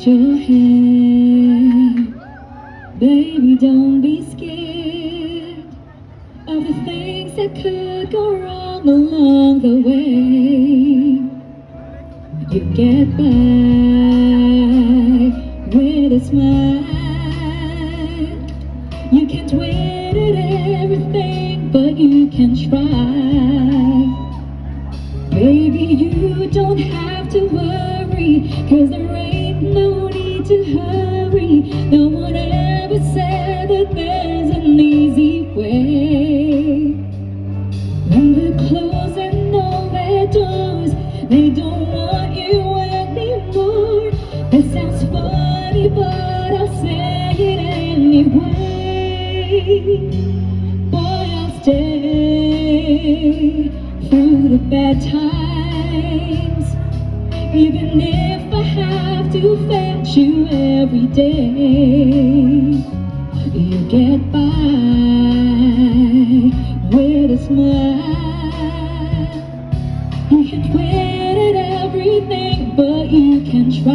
Lift your head, baby, don't be scared of the things that could go wrong along the way. You get by with a smile. You can't win at everything, but you can try. Baby, you don't have to worry, 'cause there ain't no need to hurry. No one ever said that there's an easy way. When they're closing all their doors, they don't want you anymore. That sounds funny, but I'll say it anyway. Boy, I'll stay through the bad times, even if I have to fetch you every day. You get by with a smile. You can't win at everything, but you can try.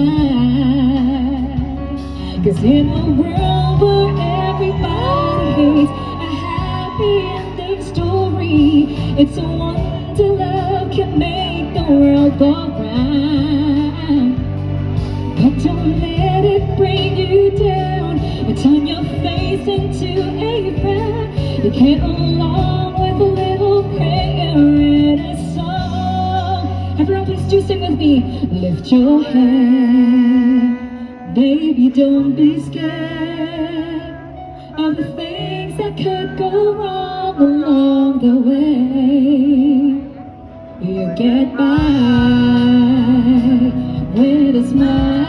'Cause in a world where everybody hates a happy ending story, it's a wonder love can make the world go round. But don't let it bring you down and turn your face into a frown. You can't go along with a little prayer in a song. Everyone please do sing with me. Lift your head, baby, don't be scared of the things that could go wrong along the way. You get by with a smile.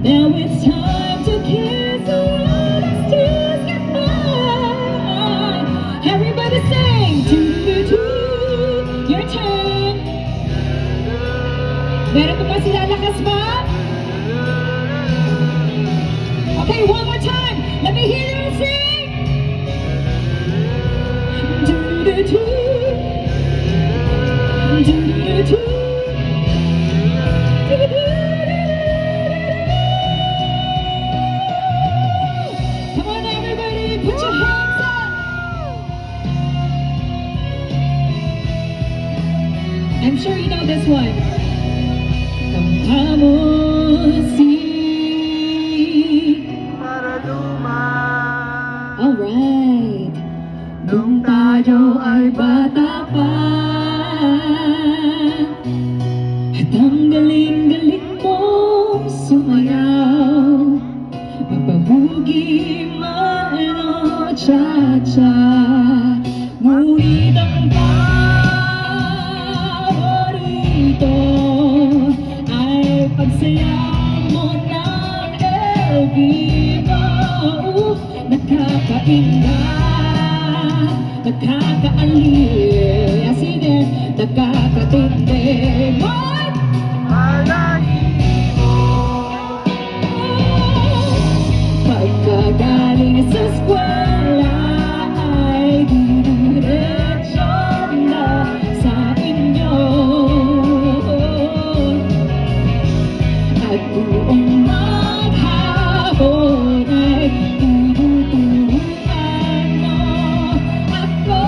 Now it's time to kiss the world as tears goodbye. Everybody sing, do, your turn. Meron pa ba sila lakas pa? Okay, one more time. Let me hear you sing. Do, come on, everybody, put your hands up. I'm sure you know this one. Vamos, alright. Nung tayo ay bata pa, at ang galing-galing mong sumayaw, mapabugi man o cha-cha. Ngunit ang paborito ay pagsayaw mo ng El Vivo. Nakakainga, nakakaaliw, sige, nakakatindi. What? Pagkagaling sa eskwela ay diretso na sa inyo, at buong maghapon ay tuturuan mo ako.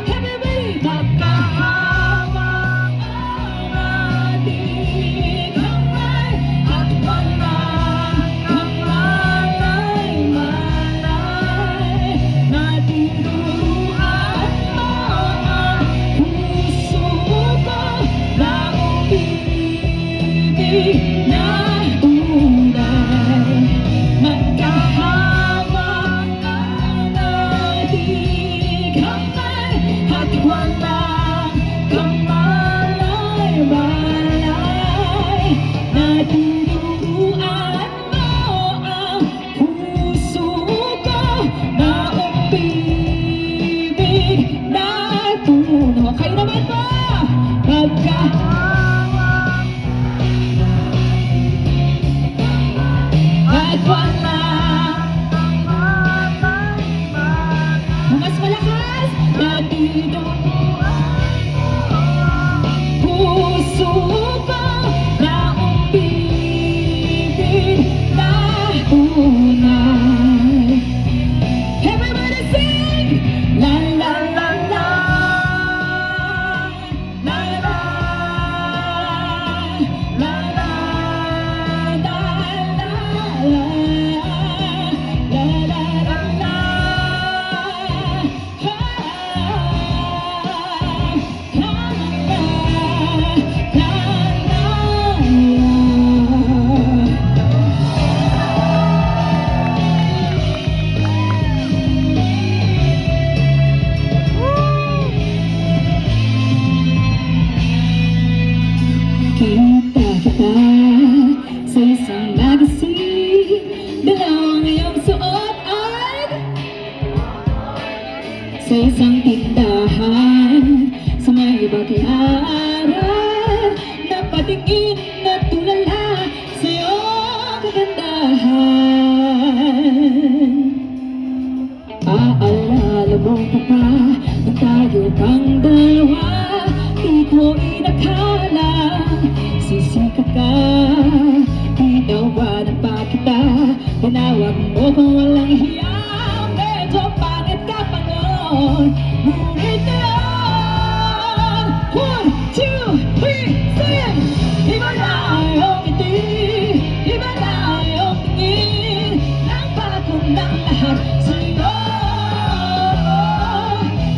Everybody, magkahawak ang ating kamay at walang kamalay-malay, na tinuruan mo ang puso ko na umibig na tunay. Magkahawak ang ating kamay at walang kamalay-malay, na tinuruan mo ang puso ko na umibig na tunay. Kayo naman po! At walang mas malakas na tinuruan mo Nakita kita sa isang magazine, dalawang iyong suot at sa isang tindahan, sa may bakayaran, napatingin na tulala sa iyong kagandahan. Aalala mo pa ba na tayo pang dalawa? Di ko inakala sisikat ka, tinawanan pa kita, tinawag mo kung walang hiya. Medyo pangit ka pa noon, ngunit ngayon 1, 2, 3, sing! Iba na yung ngiti, iba na yung tingin, nagbago ng lahat sa'yo.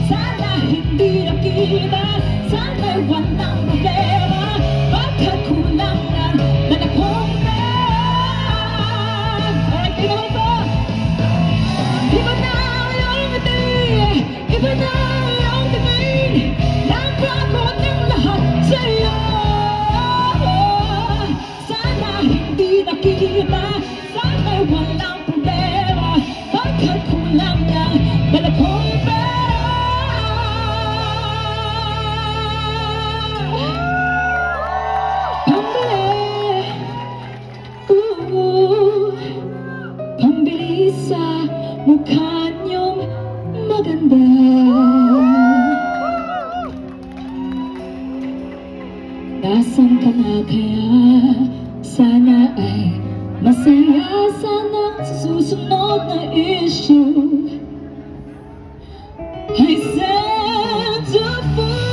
Sana hindi nakita, sana'y walang problema, baka kulang lang na akong alright, tingnan mo to. Iba na yung ngiti, iba na yung tingin, nagbago ng lahat sa'yo. Sana hindi nakita, sana'y walang problema, baka kulang lang na akong pambili sa mukha niyong maganda. Nasaan ka na kaya? Sana ay masaya, sana sa susunod na issue I send a phone.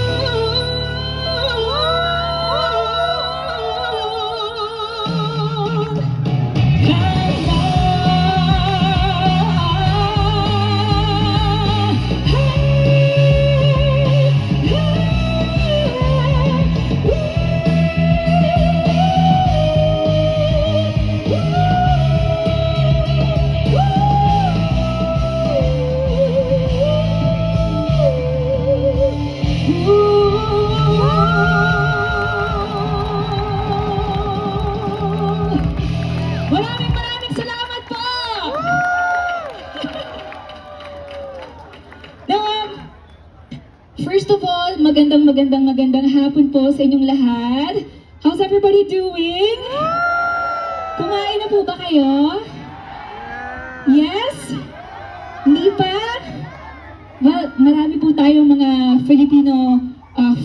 Maraming salamat po! Now, first of all, magandang hapon po sa inyong lahat. How's everybody doing? Kumain na po ba kayo? Yes? Hindi pa? Well, marami po tayong mga Filipino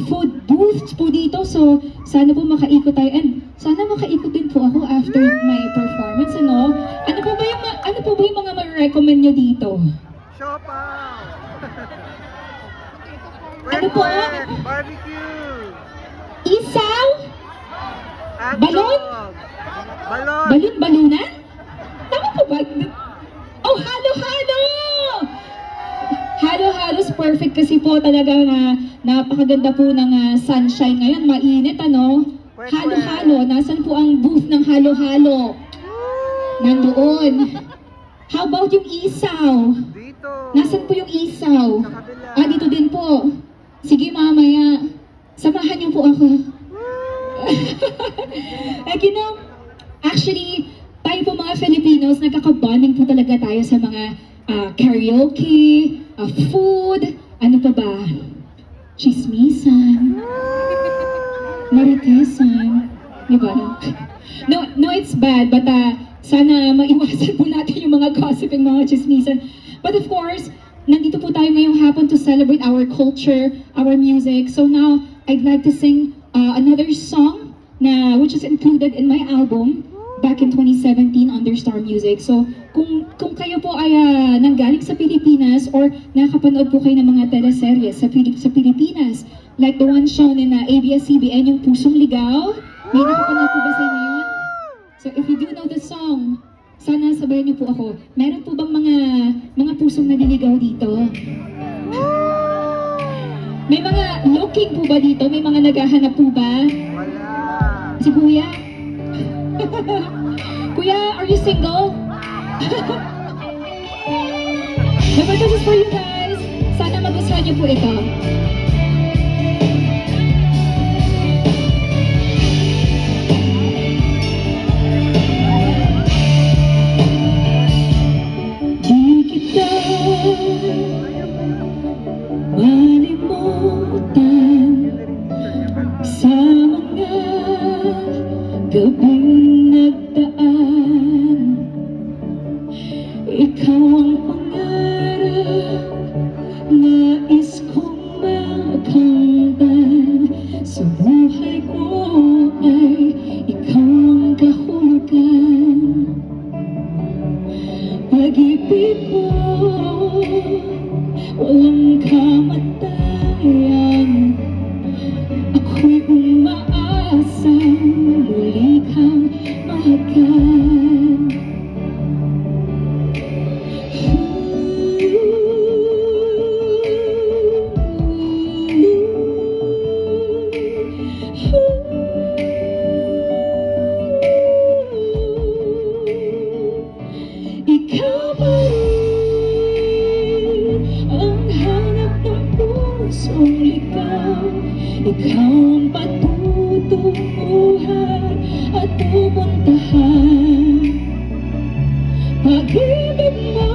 food booths po dito, so sana po makaikot tayo, and sana makaikot din po ako after my performance, ano? Ano po ba yung mga ma-recommend nyo dito? Siopaw! Ano po? Barbecue! Isaw? Hot Balon? dog! Balon! Balunan? Tama po ba? Oh, halo-halo! Halo-halos perfect kasi po talagang napakaganda po ng sunshine ngayon, mainit, ano? Halo-halo, nasan po ang booth ng halo-halo? Nandoon. How about yung isaw? Dito! Nasan po yung isaw? Sa kabila. Dito din po. Sige, mamaya. Samahan niyo po ako. Like, you know, actually, tayo po mga Filipinos, nagkakabonding po talaga tayo sa mga karaoke, food, ano pa ba? Chismisan, maritesan, di ba? No, it's bad, but sana maiwasan po natin yung mga gossiping, mga chismisan. But of course, nandito po tayo ngayong hapon to celebrate our culture, our music. So now, I'd like to sing another song which is included in my album back in 2017 under Star Music. So, kung kayo po ay nanggaling sa Pilipinas or nakapanood po kayo ng mga teleserye sa Pilipinas, like the one shown in ABS-CBN, yung Pusong Ligaw, may nakapanood po ba sa inyo yun? So, if you do know the song, sana sabayan niyo po ako. Meron po bang mga pusong naliligaw dito? May mga looking po ba dito? May mga naghahanap po ba? Wala! Si Kuya? Kuya, are you single? But this is for you guys. Sana magustuhan niyo po ito. gabing nagdaan, ikaw ang pangarap, nais kong makamtan. Sa buhay ko ay ikaw ang kahulugan. Pag-ibig mo, walang kamatayan. Ako'y umaasang muli kang mahagan. Ikaw ba rin ang hanap ng pusong ligaw? Ikaw ang patutunguhan at pupuntahan. Pag-ibig mo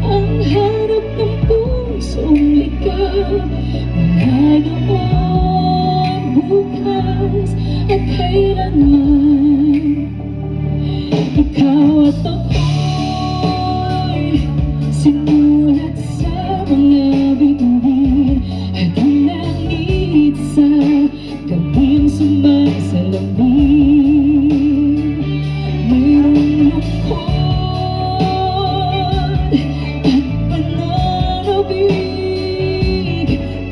ang hanap ng pusong ligaw. Wala noon, bukas at kailanman. Ikaw at ako'y sinulat sa mga bituin at hinangit sa gabing sumasalamin. Mayroong lungkot at pananabig.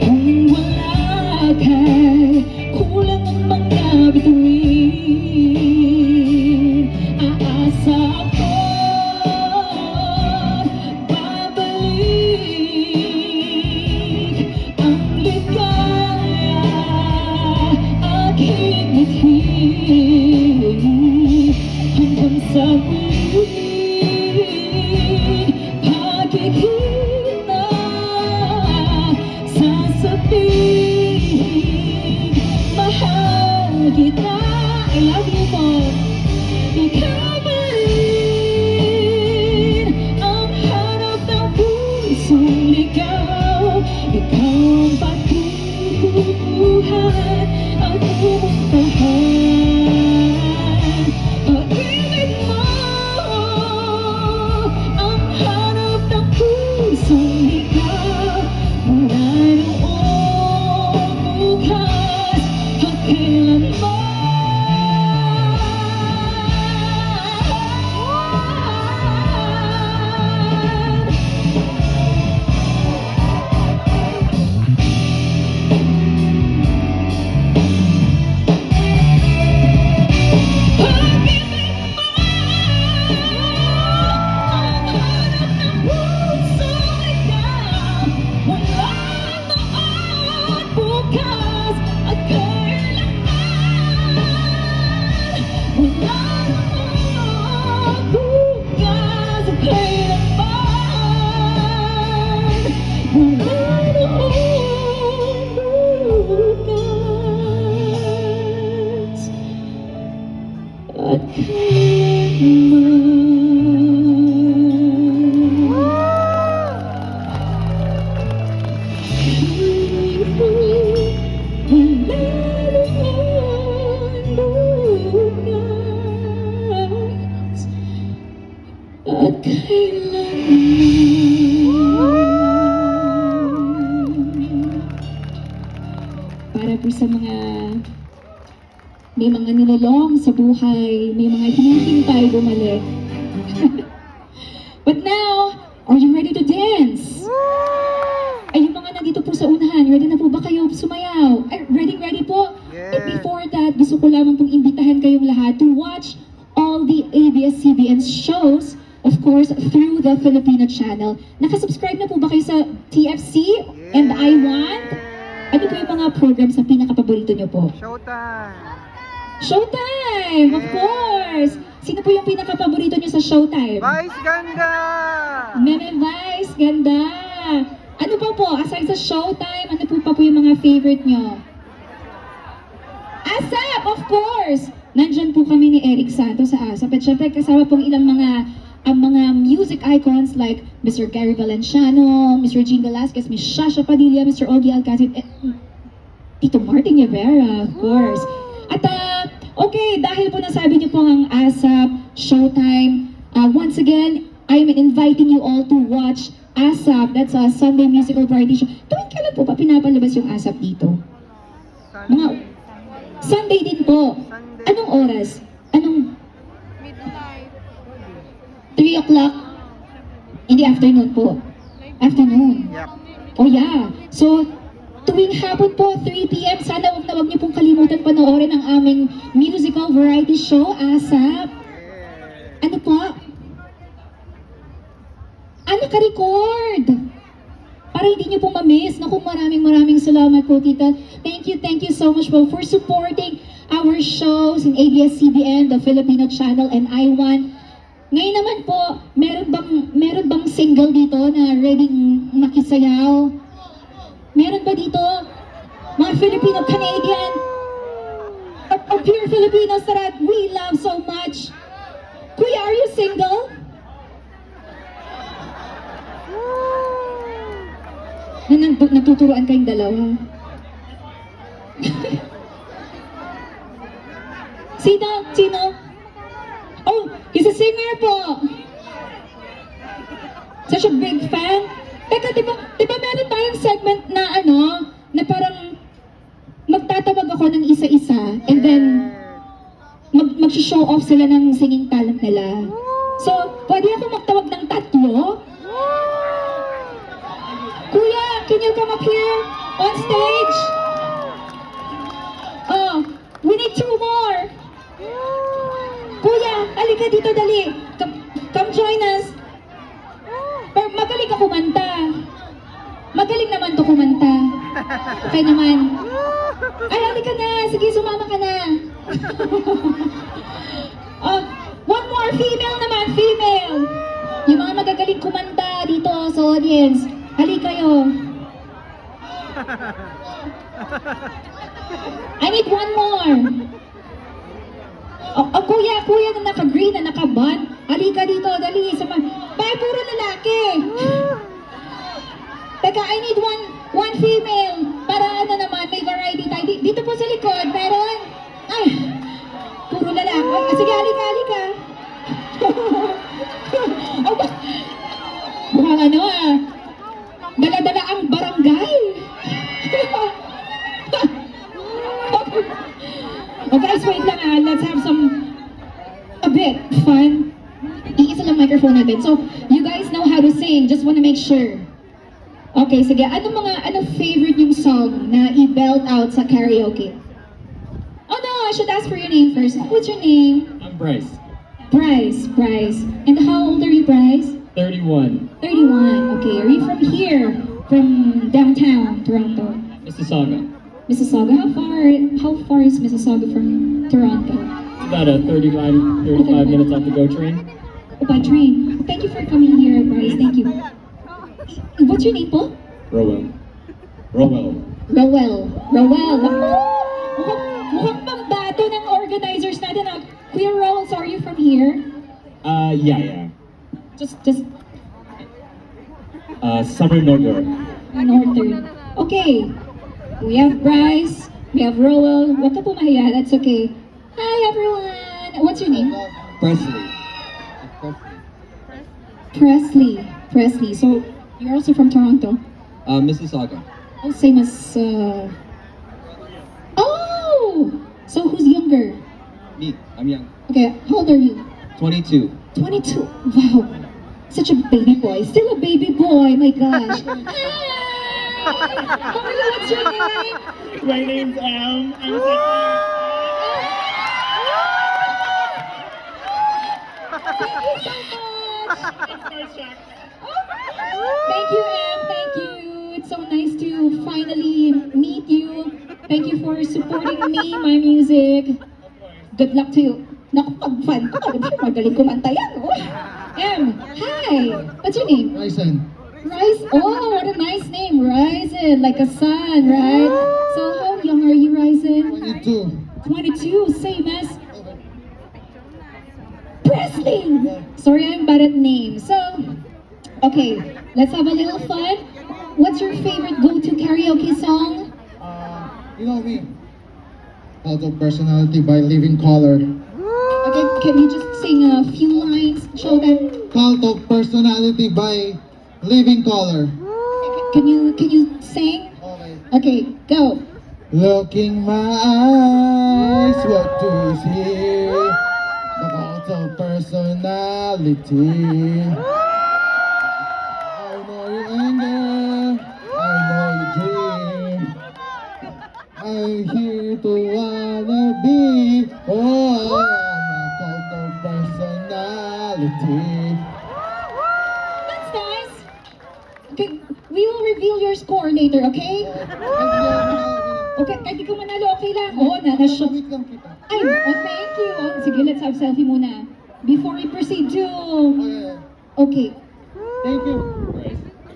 Kung wala ka'y kulang ang mga bituin. Aasa ako't babalik. Ang ligaya aking itin hanggang sa muling pagkikita. Sasabihin, mahal kita. I love you more. Ikaw ba rin ang hanap ng pusong ligaw? Ikaw ang patutunguhan at pupuntahan. Pag-ibig mo ang hanap ng pusong ligaw. Mula noon, bukas at kailanman. At para po sa mga may mga nilolong sa buhay, may mga hinihintay bumalik. But now, are you ready to dance? Ay, yung mga nandito po sa unahan, ready na po ba kayo sumayaw? Ay, ready po? Yeah. And before that, gusto ko lamang pong imbitahan kayong lahat to watch all the ABS-CBN shows, of course, through the Filipino channel. Nakasubscribe na po ba kayo sa TFC and I Want? Ano po yung mga programs na pinaka-paborito nyo po? Showtime! Showtime! Of course! Sino po yung pinaka-paborito nyo sa Showtime? Vice Ganda! Meme Vice, ganda! Ano pa po? Aside sa Showtime, ano po pa po yung mga favorite nyo? ASAP, of course! Nandyan po kami ni Eric Santos sa ASAP. At syempre, kasama pong ilang mga music icons like Mr. Gary Valenciano, Mr. Gene Velasquez, Ms. Shasha Padilla, Mr. Ogie Alcacid, Tito Martin Rivera, of course. At Okay, dahil po nasabi niyo po ang ASAP Showtime, once again, I'm inviting you all to watch ASAP. That's a Sunday musical variety show. Tuwing kailan po ba pinapalabas yung ASAP dito? Mga Sunday din po. Sunday. Anong oras? Anong Midnight. 3 o'clock? In the afternoon po. Afternoon. Yep. Oh yeah. So, tuwing hapon po, 3 p.m., sana huwag na huwag niyo pong kalimutan panoorin ang aming musical variety show, ASAP. Yeah. Ano po? Naka-record! Para hindi niyo po ma-miss. Naku, maraming salamat po, tita. Thank you so much po for supporting our shows in ABS-CBN, the Filipino Channel, and I1. Ngayon naman po, meron bang single dito na ready makisayaw? Meron ba dito? Mga Filipino-Canadian or pure Filipinos that we love so much? Kuya, are you single? Natuturuan kayong dalawa. Sino? Oh, he's a singer po. Such a big fan. Teka, di ba meron tayong segment na na parang magtatawag ako ng isa-isa and then mag-show off sila ng singing talent nila. So, pwede ako magtawag ng 3? Kuya, can you come up here on stage? Oh, we need 2 more. Kuya, halika dito, dali. Come join us. Pero magaling ka kumanta. Magaling naman to kumanta. Okay naman. Ay, halika na. Sige, sumama ka na. Oh, one more. Female naman. Female. Yung mga magagaling kumanta dito sa audience. Halika kayo. I need 1 more. Kuya na naka-green, na naka-bun. Halika dito, dali. Bye, puro lalaki. Teka, I need one female. Para naman, may variety tayo. Dito po sa likod, meron. Ay, puro lalaki. Sige, halika. Oh, mukhang dala-dala ang barangay. Oh guys, wait lang let's have a bit fun. Iisa lang microphone natin. So, you guys know how to sing. Just wanna make sure. Okay, sige. Ano favorite yung song na i-belt out sa karaoke? Oh no, I should ask for your name first. What's your name? I'm Bryce, Bryce. And how old are you, Bryce? 31, 31. Okay, are you from here? From downtown Toronto? Mississauga. Mississauga? How far is Mississauga from Toronto? It's about a 35 minutes off the GO train. Oh, by train. Thank you for coming here, Bryce. Thank you. What's your name po? Rowell. Rowell. Mukhang pambato ng organizers natin. Kuya Rowell, so are you from here? Yeah. Just Summer Northern. Northern. Okay. We have Bryce. We have Rowell. Huwag ka po mahiya. That's okay. Hi, everyone. What's your name? Presley. So, you're also from Toronto? Mississauga. Oh, same as, Oh! So, who's younger? Me, I'm young. Okay, how old are you? 22. 22. Wow. Such a baby boy. Still a baby boy. My gosh. Hi! How are you? What's your name? My name's Em. I'm Thank you so much. Thank you, Em. Thank you. It's so nice to finally meet you. Thank you for supporting me, my music. Good luck to you. Naku, pag-fan ko, magaling kumanta yan. Oh. Em, hi. What's your name? Ryzen. Rice. Oh, what a nice name. Ryzen, like a sun, right? So how young are you, Ryzen? 22. 22, same as Presley. Sorry, I'm bad at names. So, okay, let's have a little fun. What's your favorite go-to karaoke song? You know me. Cult of Personality by Living Color. Okay, can you just sing a few lines? Show them. Cult of Personality by Living Color. Can you sing? Okay. Okay, go. Looking my eyes, what do you see? The cult of personality. I know your anger, I know your dream. I'm here to wanna be. Oh, I'm a cult of personality. That's nice. Okay, we will reveal your score later, okay? Okay, kahit di ka manalo, okay lang. Oo, na-show. Wait lang kita. Ay, oh, thank you. Oh, sige, let's have selfie muna. Before we proceed to... Okay. Okay. Thank you.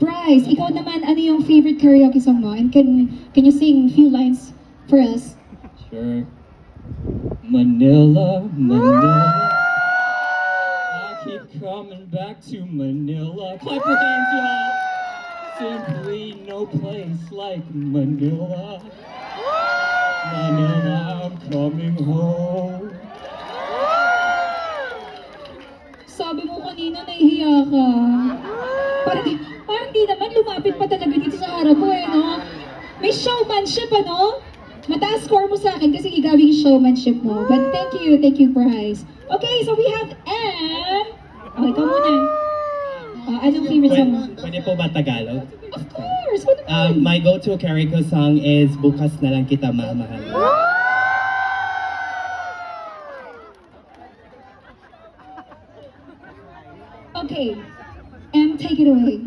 Bryce, ikaw naman, ano yung favorite karaoke song mo? And can you sing a few lines for us? Sure. Manila, Manila. I keep coming back to Manila. Clap your hands, y'all. Simply no place like Manila. Manila, I'm coming home. Sabi mo kanina, nahihiya ka. Parang di naman lumapit pa talaga dito sa harap mo eh, no? May showmanship, ano? Mataas score mo sa akin kasi igawing showmanship mo. But thank you, Bryce. Okay, so we have M. Oh, ikaw muna. Anong favorite song mo? Pwede po ba Tagalog? Of course, what naman? My go-to karaoke song is Bukas na lang kita mamahal. Okay, M, take it away.